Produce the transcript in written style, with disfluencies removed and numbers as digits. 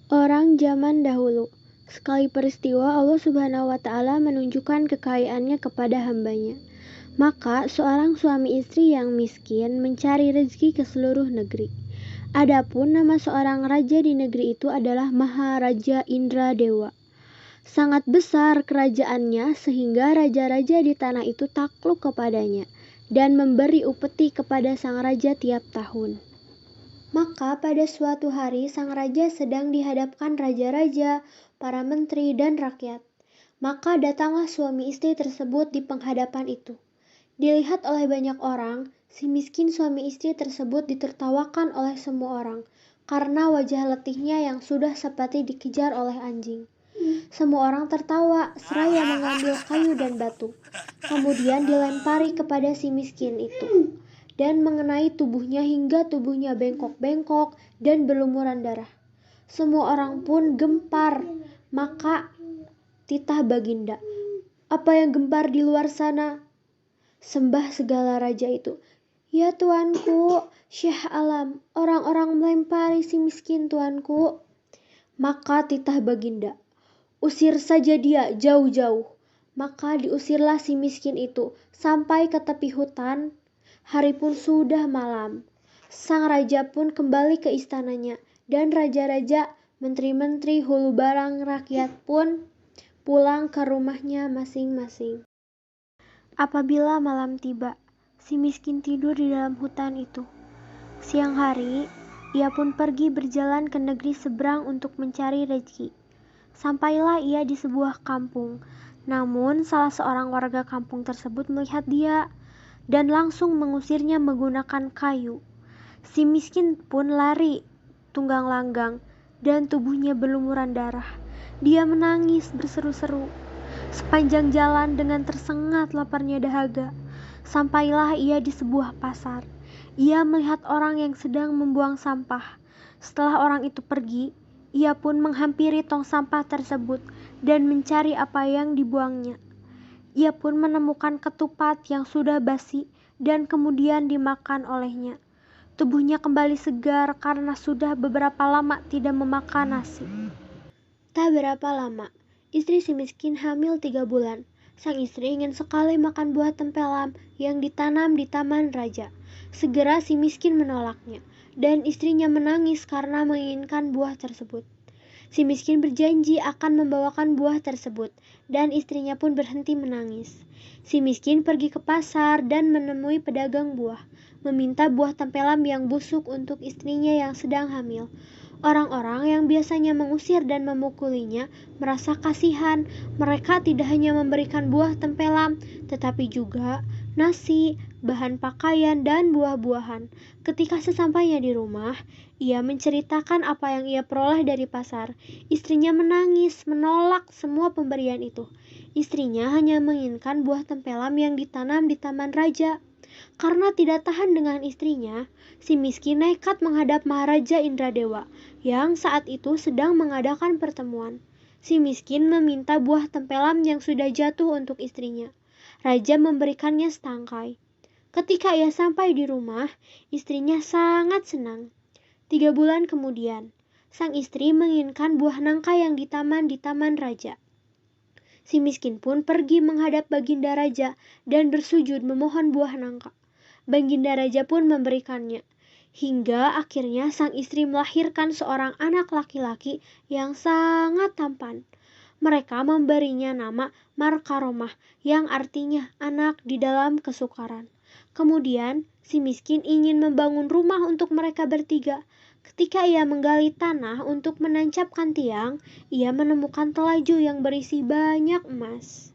Orang zaman dahulu. Sekali peristiwa Allah Subhanahu wa Ta'ala menunjukkan kekayaannya kepada hambanya. Maka seorang suami istri yang miskin mencari rezeki ke seluruh negeri. Adapun nama seorang raja di negeri itu adalah Maharaja Indradewa. Sangat besar kerajaannya sehingga raja-raja di tanah itu takluk kepadanya dan memberi upeti kepada sang raja tiap tahun. Maka pada suatu hari sang raja sedang dihadapkan raja-raja, para menteri, dan rakyat. Maka datanglah suami istri tersebut di penghadapan itu. Dilihat oleh banyak orang, si miskin suami istri tersebut ditertawakan oleh semua orang, karena wajah letihnya yang sudah seperti dikejar oleh anjing. Semua orang tertawa seraya mengambil kayu dan batu, kemudian dilempari kepada si miskin itu dan mengenai tubuhnya hingga tubuhnya bengkok-bengkok dan berlumuran darah. Semua orang pun gempar. Maka titah Baginda, "Apa yang gempar di luar sana?" Sembah segala raja itu, "Ya tuanku, Syekh Alam, orang-orang melempari si miskin tuanku." Maka titah Baginda, "Usir saja dia jauh-jauh." Maka diusirlah si miskin itu sampai ke tepi hutan. Hari pun sudah malam. Sang raja pun kembali ke istananya, dan raja-raja, menteri-menteri, hulu barang rakyat pun pulang ke rumahnya masing-masing. Apabila malam tiba, si miskin tidur di dalam hutan itu. Siang hari, ia pun pergi berjalan ke negeri seberang untuk mencari rezeki. Sampailah ia di sebuah kampung. Namun salah seorang warga kampung tersebut melihat dia dan langsung mengusirnya menggunakan kayu. Si miskin pun lari tunggang langgang dan tubuhnya berlumuran darah. Dia menangis berseru-seru. Sepanjang jalan dengan tersengat laparnya dahaga, sampailah ia di sebuah pasar. Ia melihat orang yang sedang membuang sampah. Setelah orang itu pergi, ia pun menghampiri tong sampah tersebut dan mencari apa yang dibuangnya. Ia pun menemukan ketupat yang sudah basi dan kemudian dimakan olehnya. Tubuhnya kembali segar karena sudah beberapa lama tidak memakan nasi. Tak berapa lama, istri si miskin hamil 3 bulan. Sang istri ingin sekali makan buah tempelam yang ditanam di taman raja. Segera si miskin menolaknya, dan istrinya menangis karena menginginkan buah tersebut. Si miskin berjanji akan membawakan buah tersebut, dan istrinya pun berhenti menangis. Si miskin pergi ke pasar dan menemui pedagang buah, meminta buah tempelam yang busuk untuk istrinya yang sedang hamil. Orang-orang yang biasanya mengusir dan memukulinya merasa kasihan. Mereka tidak hanya memberikan buah tempelam, tetapi juga nasi, bahan pakaian, dan buah-buahan. Ketika sesampainya di rumah, ia menceritakan apa yang ia peroleh dari pasar. Istrinya menangis, menolak semua pemberian itu. Istrinya hanya menginginkan buah tempelam yang ditanam di taman raja. Karena tidak tahan dengan istrinya, si miskin nekat menghadap Maharaja Indradewa yang saat itu sedang mengadakan pertemuan. Si miskin meminta buah tempelam yang sudah jatuh untuk istrinya. Raja memberikannya setangkai. Ketika ia sampai di rumah, istrinya sangat senang. 3 bulan kemudian, sang istri menginginkan buah nangka yang di taman raja. Si miskin pun pergi menghadap Baginda Raja dan bersujud memohon buah nangka. Baginda Raja pun memberikannya. Hingga akhirnya sang istri melahirkan seorang anak laki-laki yang sangat tampan. Mereka memberinya nama Markaromah yang artinya anak di dalam kesukaran. Kemudian si miskin ingin membangun rumah untuk mereka bertiga. Ketika ia menggali tanah untuk menancapkan tiang, ia menemukan telaju yang berisi banyak emas.